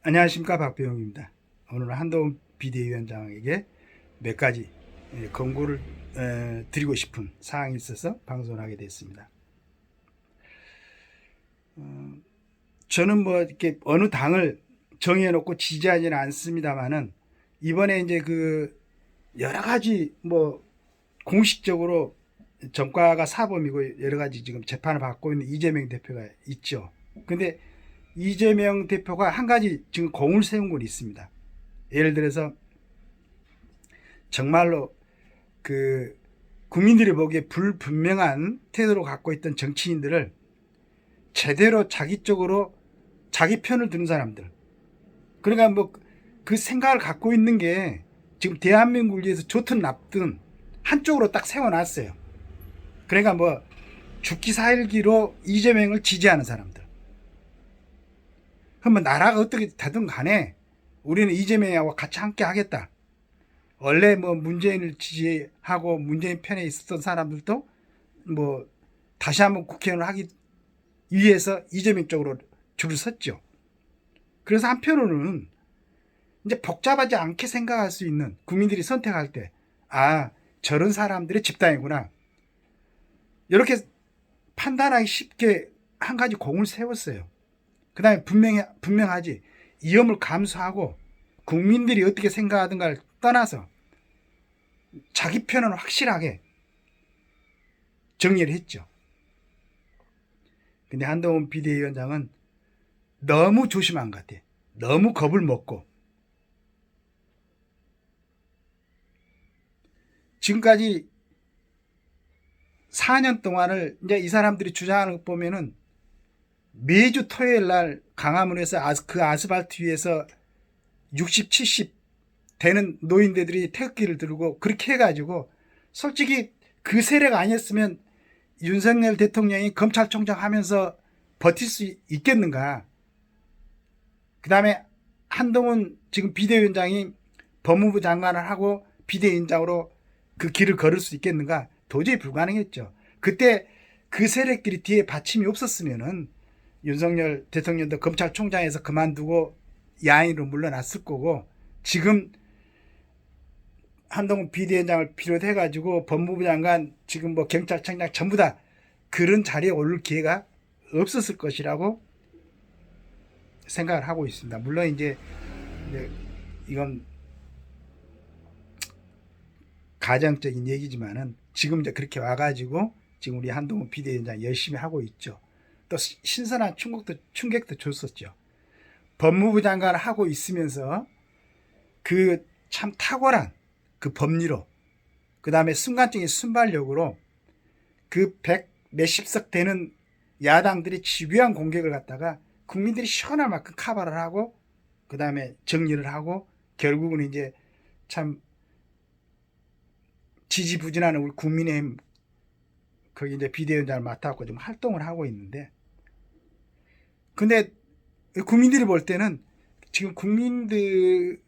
안녕하십니까, 박병웅입니다. 오늘은 한동훈 비대위원장에게 몇 가지 권고를 드리고 싶은 사항이 있어서 방송을 하게 됐습니다. 저는 뭐 이렇게 어느 당을 정해놓고 지지하지는 않습니다만은 이번에 이제 그 여러 가지 뭐 공식적으로 전과가 사범이고 여러 가지 지금 재판을 받고 있는 이재명 대표가 있죠. 근데 이재명 대표가 한 가지 지금 공을 세운 건 있습니다. 예를 들어서 정말로 그 국민들이 보기에 불분명한 태도를 갖고 있던 정치인들을 제대로 자기 쪽으로 자기 편을 드는 사람들, 그러니까 뭐 그 생각을 갖고 있는 게 지금 대한민국을 위해서 좋든 나쁘든 한쪽으로 딱 세워놨어요. 그러니까 뭐 죽기 살기로 이재명을 지지하는 사람들. 그러면 나라가 어떻게 되든 간에 우리는 이재명하고 같이 함께 하겠다. 원래 뭐 문재인을 지지하고 문재인 편에 있었던 사람들도 뭐 다시 한번 국회의원을 하기 위해서 이재명 쪽으로 줄을 섰죠. 그래서 한편으로는 이제 복잡하지 않게 생각할 수 있는 국민들이 선택할 때, 아, 저런 사람들의 집단이구나, 이렇게 판단하기 쉽게 한 가지 공을 세웠어요. 그 다음에 분명하지, 위험을 감수하고 국민들이 어떻게 생각하든가를 떠나서 자기 편은 확실하게 정리를 했죠. 근데 한동훈 비대위원장은 너무 조심한 것 같아. 너무 겁을 먹고. 지금까지 4년 동안을 이제 이 사람들이 주장하는 것 보면은 매주 토요일 날 강화문에서 그 아스팔트 위에서 60, 70 되는 노인들이 태극기를 들고 그렇게 해가지고, 솔직히 그 세례가 아니었으면 윤석열 대통령이 검찰총장 하면서 버틸 수 있겠는가. 그 다음에 한동훈 지금 비대위원장이 법무부 장관을 하고 비대위원장으로 그 길을 걸을 수 있겠는가. 도저히 불가능했죠. 그때 그 세력끼리 뒤에 받침이 없었으면은 윤석열 대통령도 검찰총장에서 그만두고 야인으로 물러났을 거고, 지금 한동훈 비대위원장을 비롯해가지고 법무부 장관, 지금 뭐 경찰청장 전부 다 그런 자리에 오를 기회가 없었을 것이라고 생각을 하고 있습니다. 물론 이제 이건 가정적인 얘기지만은 지금 이제 그렇게 와가지고 지금 우리 한동훈 비대위원장 열심히 하고 있죠. 또 신선한 충격도 줬었죠. 법무부 장관을 하고 있으면서 그 참 탁월한 그 법리로, 그 다음에 순간적인 순발력으로 그 100 몇십석 되는 야당들이 집요한 공격을 갖다가 국민들이 시원할 만큼 카바를 하고, 그 다음에 정리를 하고, 결국은 이제 참 지지부진하는 우리 국민의힘 거기 이제 비대위원장을 맡아갖고 좀 활동을 하고 있는데, 근데 국민들이 볼 때는 지금 국민의힘의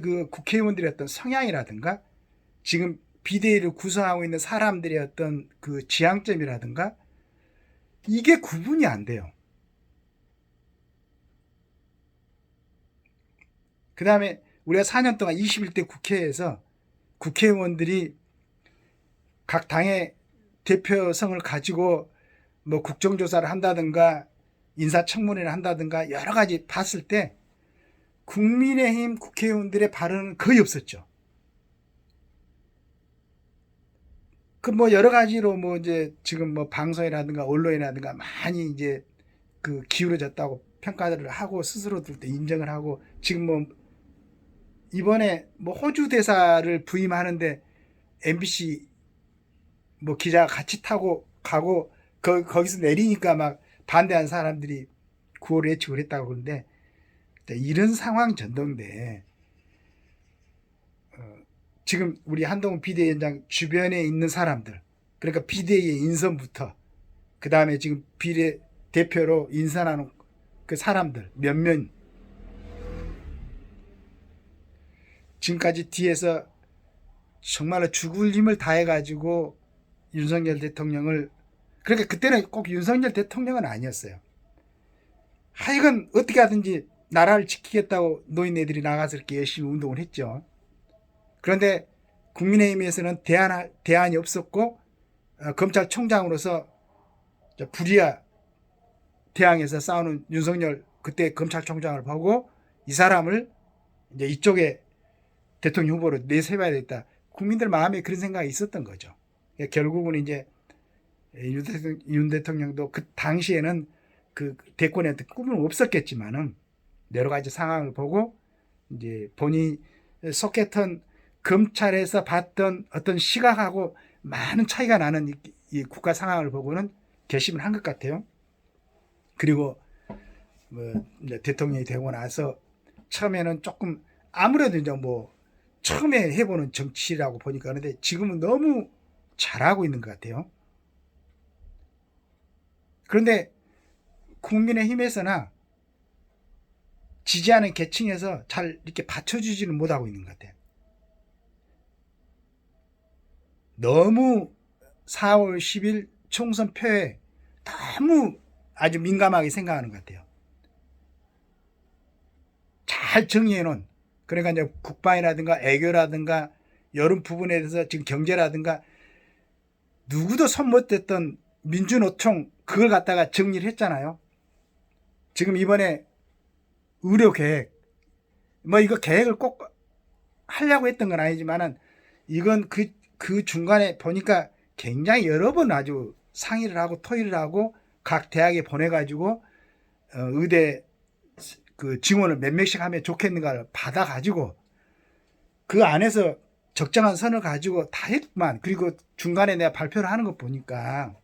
그 국회의원들의 어떤 성향이라든가 지금 비대위를 구성하고 있는 사람들의 어떤 그 지향점이라든가 이게 구분이 안 돼요. 그 다음에 우리가 4년 동안 21대 국회에서 국회의원들이 각 당의 대표성을 가지고 뭐 국정조사를 한다든가 인사청문회를 한다든가 여러 가지 봤을 때 국민의힘 국회의원들의 발언은 거의 없었죠. 그 뭐 여러 가지로 뭐 이제 지금 뭐 방송이라든가 언론이라든가 많이 이제 그 기울어졌다고 평가를 하고 스스로들도 인정을 하고, 지금 뭐 이번에 뭐 호주 대사를 부임하는데 MBC 뭐 기자가 같이 타고 가고 거기서 내리니까 막 반대한 사람들이 구호를 외치고 그랬다고 그러는데, 이런 상황 전동대 지금 우리 한동훈 비대위원장 주변에 있는 사람들, 그러니까 비대위의 인선부터 그 다음에 지금 비례 대표로 인선하는 그 사람들 몇몇, 지금까지 뒤에서 정말로 죽을 힘을 다해가지고 윤석열 대통령을, 그러니까 그때는 꼭 윤석열 대통령은 아니었어요. 하여간 어떻게 하든지 나라를 지키겠다고 노인네들이 나가서 이렇게 열심히 운동을 했죠. 그런데 국민의힘에서는 대안이 없었고 검찰총장으로서 불이야 대항해서 싸우는 윤석열 그때 검찰총장을 보고 이 사람을 이제 이쪽에 대통령 후보로 내세워야 되겠다. 국민들 마음에 그런 생각이 있었던 거죠. 결국은 이제 윤 대통령도 그 당시에는 그 대권에 꿈은 없었겠지만은 여러 가지 상황을 보고 이제 본인이 속했던 검찰에서 봤던 어떤 시각하고 많은 차이가 나는 이 국가 상황을 보고는 결심을 한 것 같아요. 그리고 뭐 이제 대통령이 되고 나서 처음에는 조금 아무래도 이제 뭐 처음에 해보는 정치라고 보니까 그런데 지금은 너무 잘하고 있는 것 같아요. 그런데 국민의힘에서나 지지하는 계층에서 잘 이렇게 받쳐주지는 못하고 있는 것 같아요. 너무 4월 10일 총선 표에 너무 아주 민감하게 생각하는 것 같아요. 잘 정리해 놓은, 그러니까 이제 국방이라든가 애교라든가 이런 부분에 대해서 지금 경제라든가 누구도 손 못 댔던 민주노총 그걸 갖다가 정리를 했잖아요. 지금 이번에 의료 계획, 뭐 이거 계획을 꼭 하려고 했던 건 아니지만은 이건 그 중간에 보니까 굉장히 여러 번 아주 상의를 하고 토의를 하고 각 대학에 보내가지고 의대 그 지원을 몇 명씩 하면 좋겠는가를 받아가지고 그 안에서 적정한 선을 가지고 다 했구만. 그리고 중간에 내가 발표를 하는 거 보니까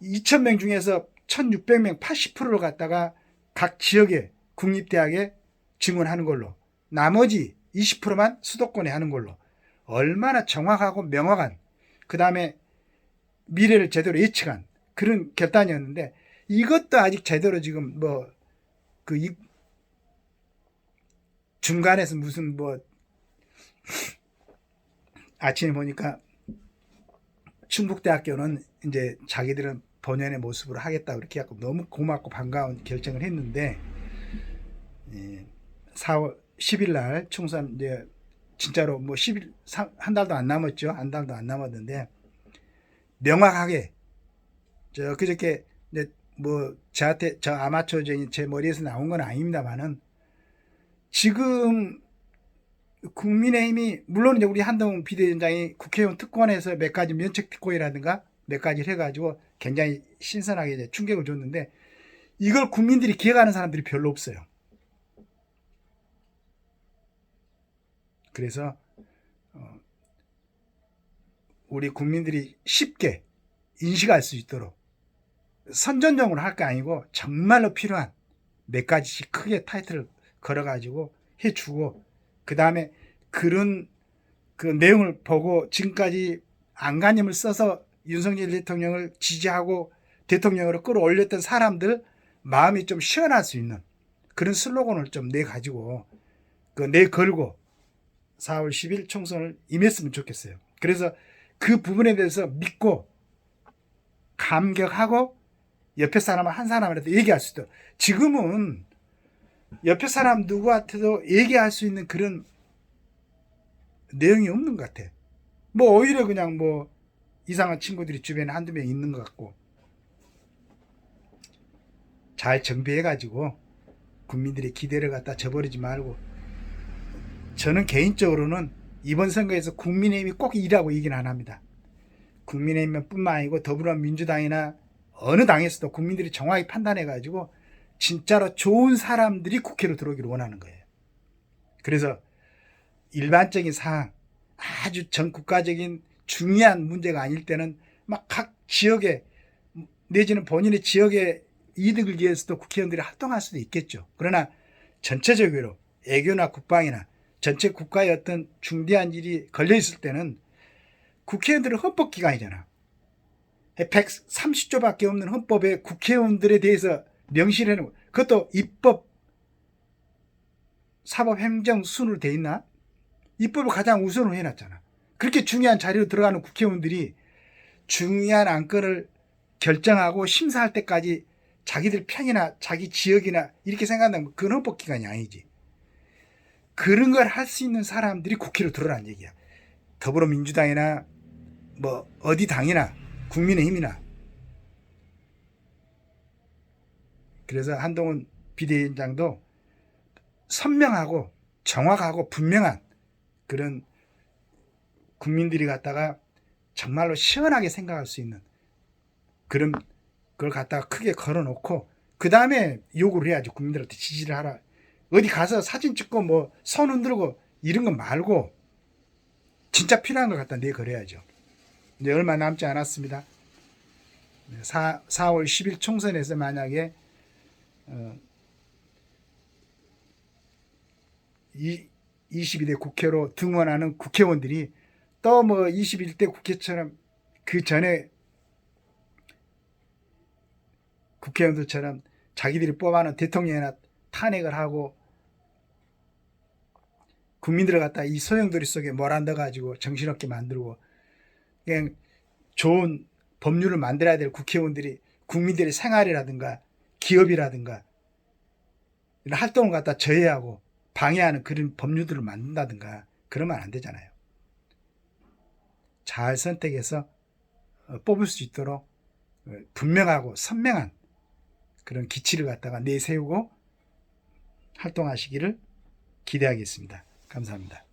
2,000명 중에서 1,600명 80%를 갖다가 각 지역에 국립대학에 증원하는 걸로 나머지 20%만 수도권에 하는 걸로 얼마나 정확하고 명확한 그 다음에 미래를 제대로 예측한 그런 결단이었는데 이것도 아직 제대로 지금 뭐 그 중간에서 무슨 뭐 아침에 보니까 충북대학교는 이제 자기들은 본연의 모습으로 하겠다고 이렇게 하고 너무 고맙고 반가운 결정을 했는데 4월 10일 날 총선 이제 진짜로 뭐 10일 한 달도 안 남았죠. 한 달도 안 남았는데 명확하게 저 그저께 이제 뭐 저한테 저 아마추어적인 제 머리에서 나온 건 아닙니다만은 지금 국민의힘이 물론 이제 우리 한동훈 비대위원장이 국회의원 특권에서 몇 가지 면책 특권이라든가 몇 가지를 해가지고 굉장히 신선하게 이제 충격을 줬는데 이걸 국민들이 기억하는 사람들이 별로 없어요. 그래서 우리 국민들이 쉽게 인식할 수 있도록 선전용으로 할 게 아니고 정말로 필요한 몇 가지씩 크게 타이틀을 걸어가지고 해주고 그 다음에 그런 그 내용을 보고 지금까지 안간힘을 써서 윤석열 대통령을 지지하고 대통령으로 끌어올렸던 사람들 마음이 좀 시원할 수 있는 그런 슬로건을 좀 내가지고 그 내걸고 4월 10일 총선을 임했으면 좋겠어요. 그래서 그 부분에 대해서 믿고 감격하고 옆에 사람 한 사람이라도 얘기할 수 있도록 지금은 옆에 사람 누구한테도 얘기할 수 있는 그런 내용이 없는 것 같아. 뭐 오히려 그냥 뭐 이상한 친구들이 주변에 한두 명 있는 것 같고 잘 정비해가지고 국민들의 기대를 갖다 저버리지 말고 저는 개인적으로는 이번 선거에서 국민의힘이 꼭 이라고 얘기는 안 합니다. 국민의힘뿐만 아니고 더불어민주당이나 어느 당에서도 국민들이 정확히 판단해가지고 진짜로 좋은 사람들이 국회로 들어오기를 원하는 거예요. 그래서 일반적인 사항, 아주 전 국가적인 중요한 문제가 아닐 때는 막 각 지역에 내지는 본인의 지역의 이득을 위해서도 국회의원들이 활동할 수도 있겠죠. 그러나 전체적으로 애교나 국방이나 전체 국가의 어떤 중대한 일이 걸려있을 때는 국회의원들은 헌법기관이잖아. 130조밖에 없는 헌법에 국회의원들에 대해서 명시를 해놓고 그것도 입법, 사법, 행정 순으로 돼 있나? 입법을 가장 우선으로 해놨잖아. 그렇게 중요한 자리로 들어가는 국회의원들이 중요한 안건을 결정하고 심사할 때까지 자기들 편이나 자기 지역이나 이렇게 생각한다면 그건 헌법기관이 아니지. 그런 걸 할 수 있는 사람들이 국회로 들어라는 얘기야. 더불어민주당이나 뭐 어디 당이나 국민의힘이나. 그래서 한동훈 비대위원장도 선명하고 정확하고 분명한 그런 국민들이 갖다가 정말로 시원하게 생각할 수 있는 그런 걸 갖다가 크게 걸어놓고 그 다음에 요구를 해야죠. 국민들한테 지지를 하라. 어디 가서 사진 찍고 뭐 손 흔들고 이런 거 말고 진짜 필요한 걸 갖다 내걸어야죠. 이제 얼마 남지 않았습니다. 4월 10일 총선에서 만약에 22대 국회로 등원하는 국회의원들이 또 뭐 21대 국회처럼 그 전에 국회의원들처럼 자기들이 뽑아놓은 대통령이나 탄핵을 하고 국민들을 갖다 이 소용돌이 속에 몰아넣어 가지고 정신없게 만들고 그냥 좋은 법률을 만들어야 될 국회의원들이 국민들의 생활이라든가 기업이라든가 이런 활동을 갖다 저해하고 방해하는 그런 법률들을 만든다든가 그러면 안 되잖아요. 잘 선택해서 뽑을 수 있도록 분명하고 선명한 그런 기치를 갖다가 내세우고 활동하시기를 기대하겠습니다. 감사합니다.